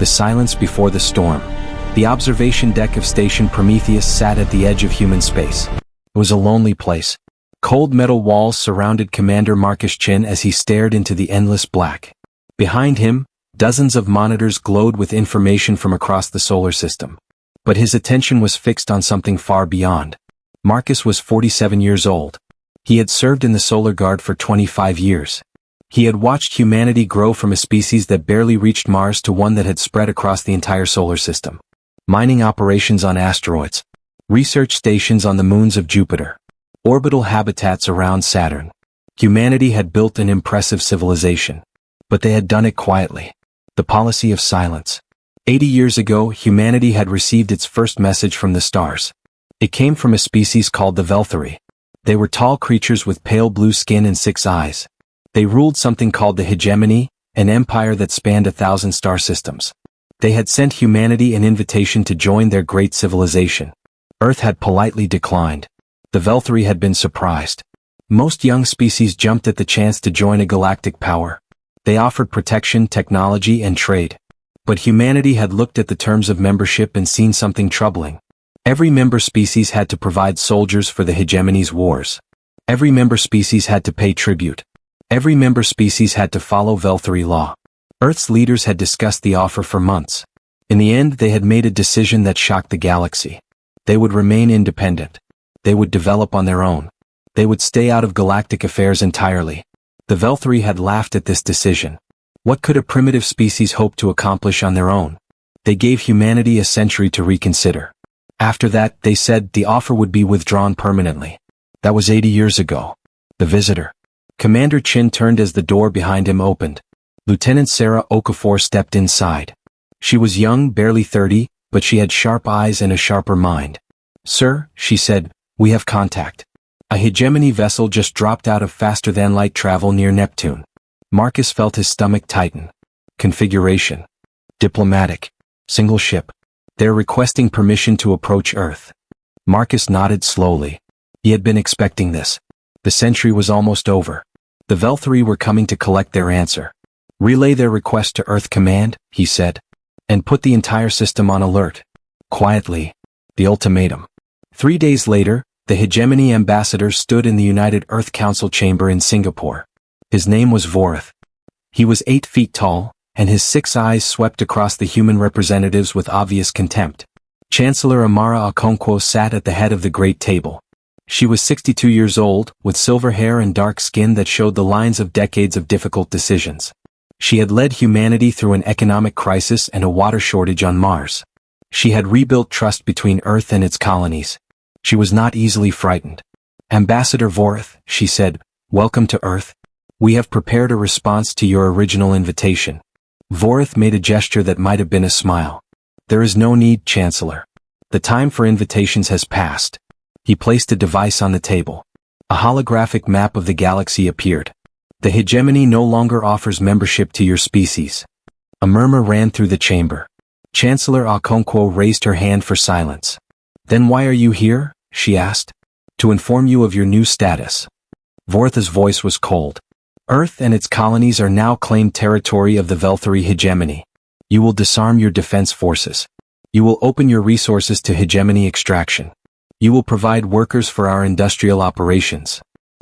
The silence before the storm. The observation deck of Station Prometheus sat at the edge of human space. It was a lonely place. Cold metal walls surrounded Commander Marcus Chin as he stared into the endless black. Behind him, dozens of monitors glowed with information from across the solar system. But his attention was fixed on something far beyond. Marcus was 47 years old. He had served in the Solar Guard for 25 years. He had watched humanity grow from a species that barely reached Mars to one that had spread across the entire solar system. Mining operations on asteroids. Research stations on the moons of Jupiter. Orbital habitats around Saturn. Humanity had built an impressive civilization. But they had done it quietly. The policy of silence. 80 years ago, humanity had received its first message from the stars. It came from a species called the Velthari. They were tall creatures with pale blue skin and 6 eyes. They ruled something called the Hegemony, an empire that spanned 1,000 star systems. They had sent humanity an invitation to join their great civilization. Earth had politely declined. The Velthari had been surprised. Most young species jumped at the chance to join a galactic power. They offered protection, technology, and trade. But humanity had looked at the terms of membership and seen something troubling. Every member species had to provide soldiers for the Hegemony's wars. Every member species had to pay tribute. Every member species had to follow Velthari law. Earth's leaders had discussed the offer for months. In the end, they had made a decision that shocked the galaxy. They would remain independent. They would develop on their own. They would stay out of galactic affairs entirely. The Velthari had laughed at this decision. What could a primitive species hope to accomplish on their own? They gave humanity a century to reconsider. After that, they said the offer would be withdrawn permanently. That was 80 years ago. The visitor. Commander Chin turned as the door behind him opened. Lieutenant Sarah Okafor stepped inside. She was young, barely 30, but she had sharp eyes and a sharper mind. "Sir," she said, "we have contact. A Hegemony vessel just dropped out of faster-than-light travel near Neptune." Marcus felt his stomach tighten. Configuration. Diplomatic. Single ship. They're requesting permission to approach Earth. Marcus nodded slowly. He had been expecting this. The century was almost over. The Velthari were coming to collect their answer. "Relay their request to Earth Command," he said. "And put the entire system on alert." Quietly. The ultimatum. 3 days later, the Hegemony ambassador stood in the United Earth Council chamber in Singapore. His name was Vorith. He was 8 feet tall, and his 6 eyes swept across the human representatives with obvious contempt. Chancellor Amara Okonkwo sat at the head of the great table. She was 62 years old, with silver hair and dark skin that showed the lines of decades of difficult decisions. She had led humanity through an economic crisis and a water shortage on Mars. She had rebuilt trust between Earth and its colonies. She was not easily frightened. "Ambassador Vorith," she said, "welcome to Earth. We have prepared a response to your original invitation." Vorith made a gesture that might have been a smile. "There is no need, Chancellor. The time for invitations has passed." He placed a device on the table. A holographic map of the galaxy appeared. "The Hegemony no longer offers membership to your species." A murmur ran through the chamber. Chancellor Okonkwo raised her hand for silence. "Then why are you here?" she asked. "To inform you of your new status." Vorith's voice was cold. "Earth and its colonies are now claimed territory of the Velthari Hegemony. You will disarm your defense forces. You will open your resources to Hegemony extraction. You will provide workers for our industrial operations.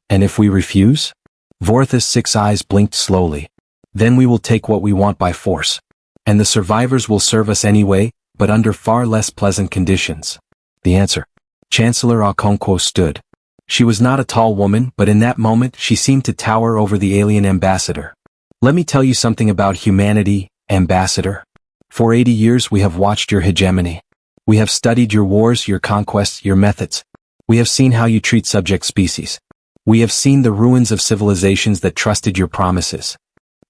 And if we refuse?" Vorith's 6 eyes blinked slowly. "Then we will take what we want by force. And the survivors will serve us anyway, but under far less pleasant conditions." The answer. Chancellor Okonkwo stood. She was not a tall woman, but in that moment she seemed to tower over the alien ambassador. "Let me tell you something about humanity, Ambassador. For 80 years we have watched your hegemony. We have studied your wars, your conquests, your methods. We have seen how you treat subject species. We have seen the ruins of civilizations that trusted your promises."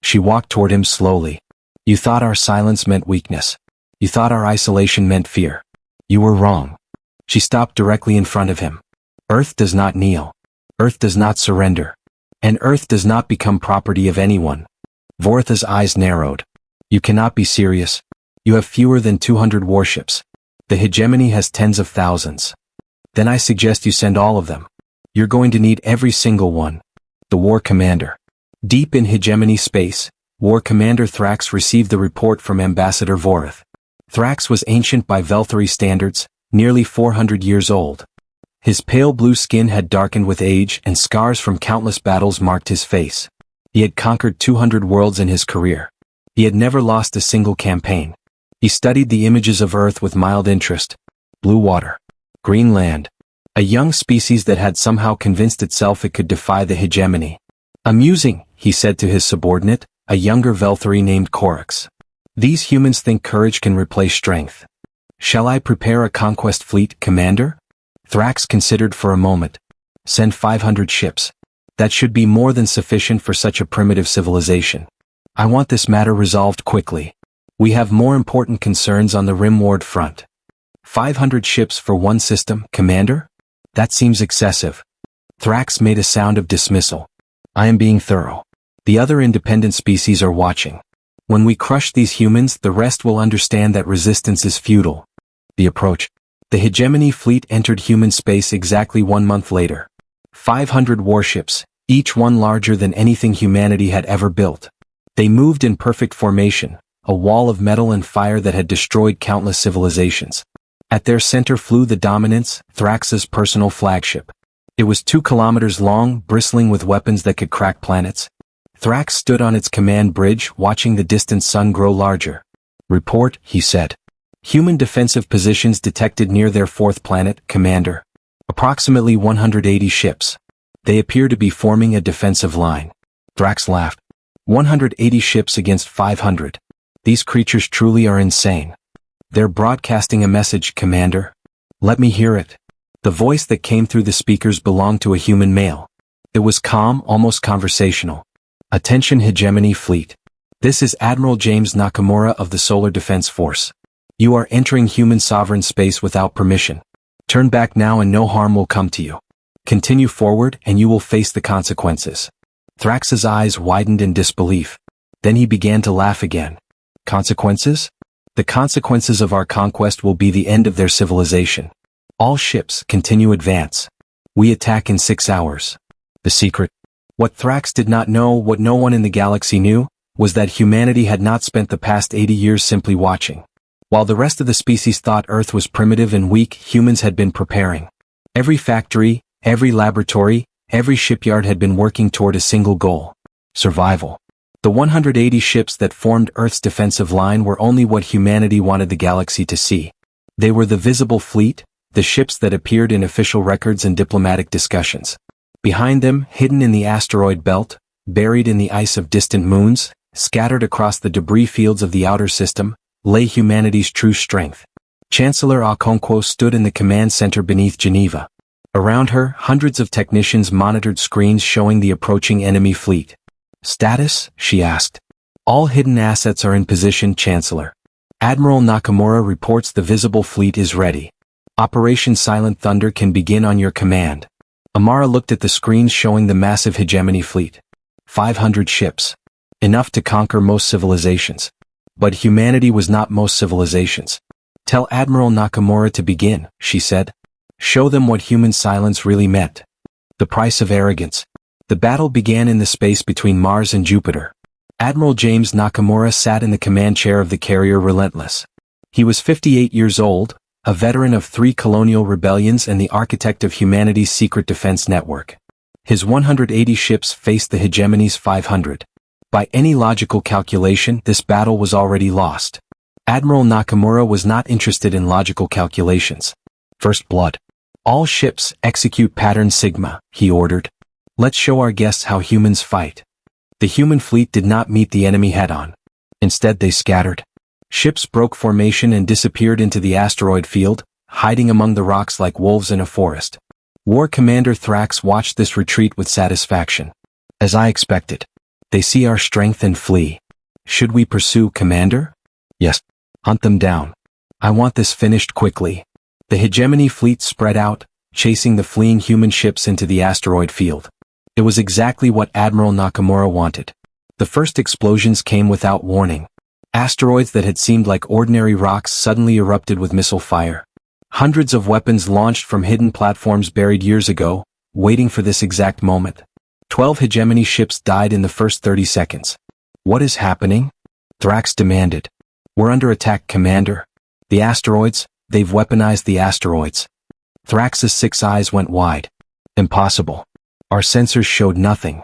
She walked toward him slowly. "You thought our silence meant weakness. You thought our isolation meant fear. You were wrong." She stopped directly in front of him. "Earth does not kneel. Earth does not surrender. And Earth does not become property of anyone." Vorith's eyes narrowed. "You cannot be serious. You have fewer than 200 warships. The Hegemony has tens of thousands. Then I suggest you send all of them. You're going to need every single one. The war commander. Deep in Hegemony space, War Commander Thraxx received the report from Ambassador Vorath. Thraxx was ancient by Velthari standards, nearly 400 years old. His pale blue skin had darkened with age and scars from countless battles marked his face. He had conquered 200 worlds in his career. He had never lost a single campaign. He studied the images of Earth with mild interest. Blue water. Green land. A young species that had somehow convinced itself it could defy the hegemony. Amusing, he said to his subordinate, a younger Velthari named Corax. These humans think courage can replace strength. Shall I prepare a conquest fleet, Commander? Thraxx considered for a moment. Send 500 ships. That should be more than sufficient for such a primitive civilization. I want this matter resolved quickly. We have more important concerns on the Rimward front. 500 ships for one system, Commander? That seems excessive. Thraxx made a sound of dismissal. I am being thorough. The other independent species are watching. When we crush these humans, the rest will understand that resistance is futile. The approach. The hegemony fleet entered human space exactly 1 month later. 500 warships, each one larger than anything humanity had ever built. They moved in perfect formation, a wall of metal and fire that had destroyed countless civilizations. At their center flew the Dominance, Thraxx's personal flagship. It was 2 kilometers long, bristling with weapons that could crack planets. Thraxx stood on its command bridge, watching the distant sun grow larger. Report, he said. Human defensive positions detected near their 4th planet, Commander. Approximately 180 ships. They appear to be forming a defensive line. Thraxx laughed. 180 ships against 500. These creatures truly are insane. They're broadcasting a message, Commander. Let me hear it. The voice that came through the speakers belonged to a human male. It was calm, almost conversational. Attention Hegemony Fleet. This is Admiral James Nakamura of the Solar Defense Force. You are entering human sovereign space without permission. Turn back now and no harm will come to you. Continue forward and you will face the consequences. Thraxx's eyes widened in disbelief. Then he began to laugh again. Consequences? The consequences of our conquest will be the end of their civilization. All ships continue advance. We attack in 6 hours. The secret. What Thraxx did not know, what no one in the galaxy knew, was that humanity had not spent the past 80 years simply watching. While the rest of the species thought Earth was primitive and weak, humans had been preparing. Every factory, every laboratory, every shipyard had been working toward a single goal. Survival. The 180 ships that formed Earth's defensive line were only what humanity wanted the galaxy to see. They were the visible fleet, the ships that appeared in official records and diplomatic discussions. Behind them, hidden in the asteroid belt, buried in the ice of distant moons, scattered across the debris fields of the outer system, lay humanity's true strength. Chancellor Okonkwo stood in the command center beneath Geneva. Around her, hundreds of technicians monitored screens showing the approaching enemy fleet. Status? She asked. All hidden assets are in position, Chancellor. Admiral Nakamura reports the visible fleet is ready. Operation Silent Thunder can begin on your command. Amara looked at the screens showing the massive hegemony fleet. 500 ships. Enough to conquer most civilizations. But humanity was not most civilizations. Tell Admiral Nakamura to begin, she said. Show them what human silence really meant. The price of arrogance. The battle began in the space between Mars and Jupiter. Admiral James Nakamura sat in the command chair of the carrier Relentless. He was 58 years old, a veteran of 3 colonial rebellions and the architect of humanity's secret defense network. His 180 ships faced the hegemony's 500. By any logical calculation, this battle was already lost. Admiral Nakamura was not interested in logical calculations. First blood. All ships execute pattern Sigma, he ordered. Let's show our guests how humans fight. The human fleet did not meet the enemy head-on. Instead they scattered. Ships broke formation and disappeared into the asteroid field, hiding among the rocks like wolves in a forest. War Commander Thraxx watched this retreat with satisfaction. As I expected. They see our strength and flee. Should we pursue, Commander? Yes. Hunt them down. I want this finished quickly. The hegemony fleet spread out, chasing the fleeing human ships into the asteroid field. It was exactly what Admiral Nakamura wanted. The first explosions came without warning. Asteroids that had seemed like ordinary rocks suddenly erupted with missile fire. Hundreds of weapons launched from hidden platforms buried years ago, waiting for this exact moment. 12 hegemony ships died in the first 30 seconds. What is happening? Thraxx demanded. We're under attack, Commander. The asteroids, they've weaponized the asteroids. Thrax's 6 eyes went wide. Impossible. Our sensors showed nothing.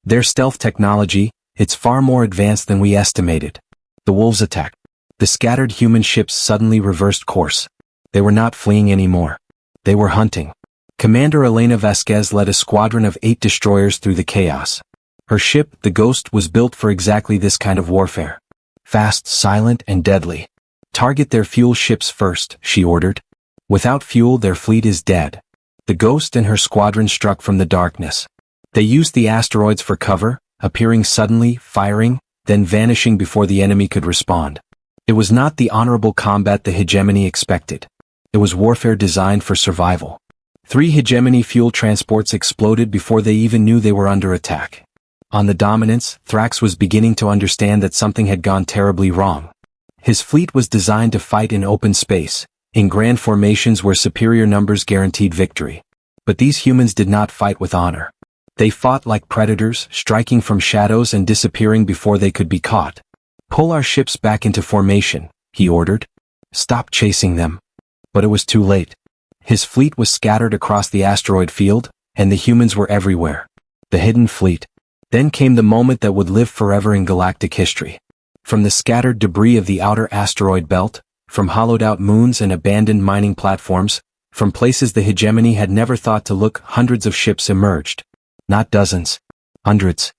Their stealth technology, it's far more advanced than we estimated. The wolves attacked. The scattered human ships suddenly reversed course. They were not fleeing anymore. They were hunting. Commander Elena Vasquez led a squadron of 8 destroyers through the chaos. Her ship, the Ghost, was built for exactly this kind of warfare. Fast, silent, and deadly. Target their fuel ships first, she ordered. Without fuel, their fleet is dead. The Ghost and her squadron struck from the darkness. They used the asteroids for cover, appearing suddenly, firing, then vanishing before the enemy could respond. It was not the honorable combat the Hegemony expected. It was warfare designed for survival. 3 Hegemony fuel transports exploded before they even knew they were under attack. On the Dominance, Thraxx was beginning to understand that something had gone terribly wrong. His fleet was designed to fight in open space, in grand formations where superior numbers guaranteed victory. But these humans did not fight with honor. They fought like predators, striking from shadows and disappearing before they could be caught. Pull our ships back into formation, he ordered. Stop chasing them. But it was too late. His fleet was scattered across the asteroid field, and the humans were everywhere. The hidden fleet. Then came the moment that would live forever in galactic history. From the scattered debris of the outer asteroid belt, from hollowed-out moons and abandoned mining platforms, from places the Hegemony had never thought to look, hundreds of ships emerged. Not dozens. Hundreds.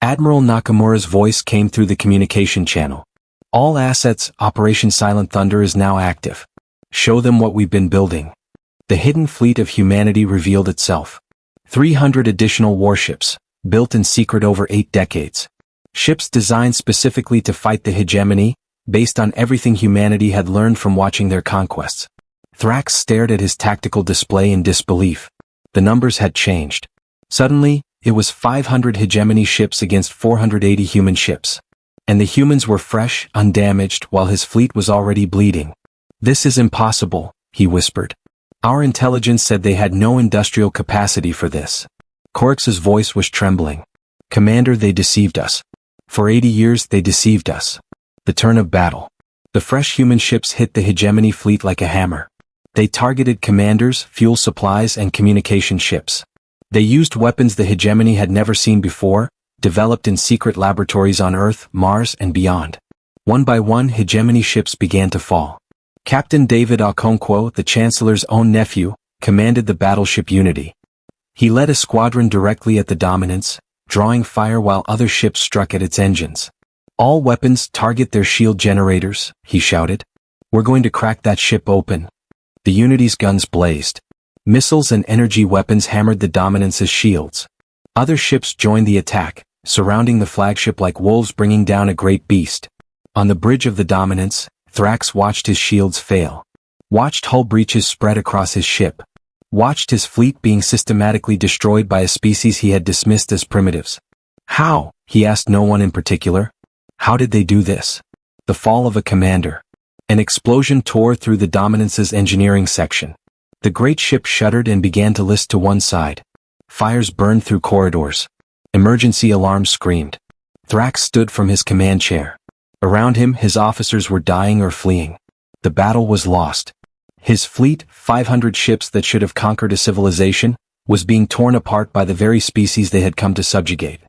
Admiral Nakamura's voice came through the communication channel. All assets, Operation Silent Thunder is now active. Show them what we've been building. The hidden fleet of humanity revealed itself. 300 additional warships, built in secret over 8 decades. Ships designed specifically to fight the Hegemony, based on everything humanity had learned from watching their conquests. Thraxx stared at his tactical display in disbelief. The numbers had changed. Suddenly, it was 500 Hegemony ships against 480 human ships. And the humans were fresh, undamaged, while his fleet was already bleeding. This is impossible, he whispered. Our intelligence said they had no industrial capacity for this. Corix's voice was trembling. Commander, they deceived us. For 80 years they deceived us. The turn of battle. The fresh human ships hit the Hegemony fleet like a hammer. They targeted commanders, fuel supplies, and communication ships. They used weapons the Hegemony had never seen before, developed in secret laboratories on Earth, Mars, and beyond. One by one, Hegemony ships began to fall. Captain David Okonkwo, the Chancellor's own nephew, commanded the battleship Unity. He led a squadron directly at the Dominance, drawing fire while other ships struck at its engines. All weapons target their shield generators, he shouted. We're going to crack that ship open. The Unity's guns blazed. Missiles and energy weapons hammered the Dominance's shields. Other ships joined the attack, surrounding the flagship like wolves bringing down a great beast. On the bridge of the Dominance, Thraxx watched his shields fail. Watched hull breaches spread across his ship. Watched his fleet being systematically destroyed by a species he had dismissed as primitives. How? He asked no one in particular. How did they do this? The fall of a commander. An explosion tore through the Dominance's engineering section. The great ship shuddered and began to list to one side. Fires burned through corridors. Emergency alarms screamed. Thraxx stood from his command chair. Around him, his officers were dying or fleeing. The battle was lost. His fleet, 500 ships that should have conquered a civilization, was being torn apart by the very species they had come to subjugate.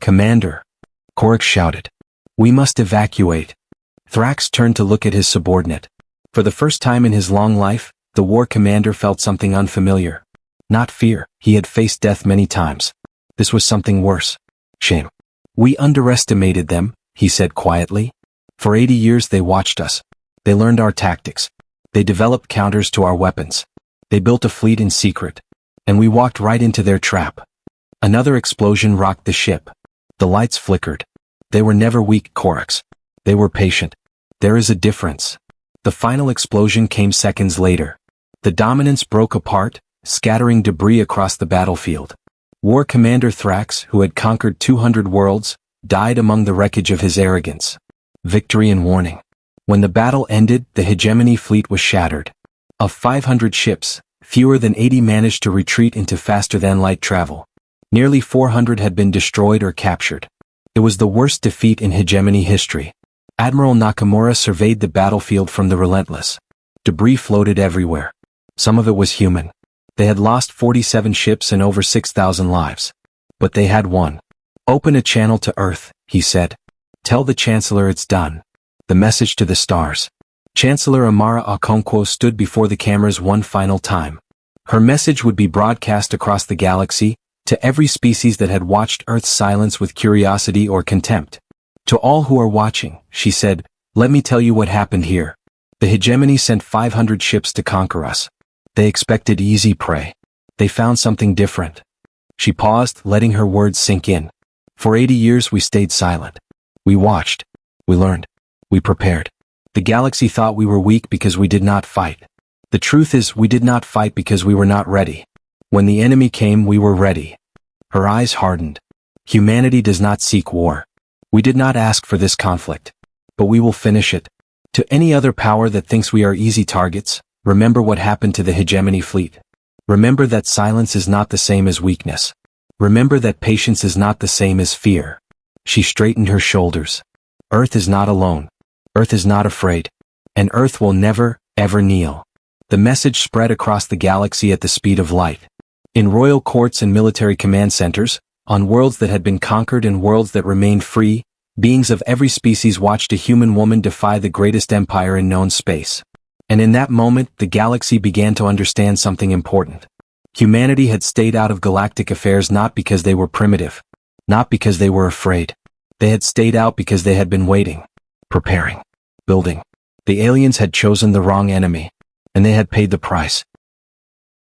Commander, Corix shouted. We must evacuate. Thraxx turned to look at his subordinate. For the first time in his long life, the war commander felt something unfamiliar. Not fear, he had faced death many times. This was something worse. Shame. We underestimated them, he said quietly. For 80 years they watched us. They learned our tactics. They developed counters to our weapons. They built a fleet in secret. And we walked right into their trap. Another explosion rocked the ship. The lights flickered. They were never weak, Corix. They were patient. There is a difference. The final explosion came seconds later. The Dominance broke apart, scattering debris across the battlefield. War Commander Thraxx, who had conquered 200 worlds, died among the wreckage of his arrogance. Victory and warning. When the battle ended, the Hegemony fleet was shattered. Of 500 ships, fewer than 80 managed to retreat into faster-than-light travel. Nearly 400 had been destroyed or captured. It was the worst defeat in hegemony history. Admiral Nakamura surveyed the battlefield from the Relentless. Debris floated everywhere. Some of it was human. They had lost 47 ships and over 6,000 lives. But they had won. "Open a channel to Earth," he said. "Tell the Chancellor it's done." The message to the stars. Chancellor Amara Okonkwo stood before the cameras one final time. Her message would be broadcast across the galaxy, to every species that had watched Earth's silence with curiosity or contempt. "To all who are watching," she said, "let me tell you what happened here. The hegemony sent 500 ships to conquer us. They expected easy prey. They found something different." She paused, letting her words sink in. "For 80 years we stayed silent. We watched. We learned. We prepared. The galaxy thought we were weak because we did not fight. The truth is, we did not fight because we were not ready. When the enemy came, we were ready." Her eyes hardened. "Humanity does not seek war. We did not ask for this conflict. But we will finish it. To any other power that thinks we are easy targets, remember what happened to the hegemony fleet. Remember that silence is not the same as weakness. Remember that patience is not the same as fear." She straightened her shoulders. "Earth is not alone. Earth is not afraid. And Earth will never, ever kneel." The message spread across the galaxy at the speed of light. In royal courts and military command centers, on worlds that had been conquered and worlds that remained free, beings of every species watched a human woman defy the greatest empire in known space. And in that moment, the galaxy began to understand something important. Humanity had stayed out of galactic affairs not because they were primitive, not because they were afraid. They had stayed out because they had been waiting, preparing, building. The aliens had chosen the wrong enemy, and they had paid the price.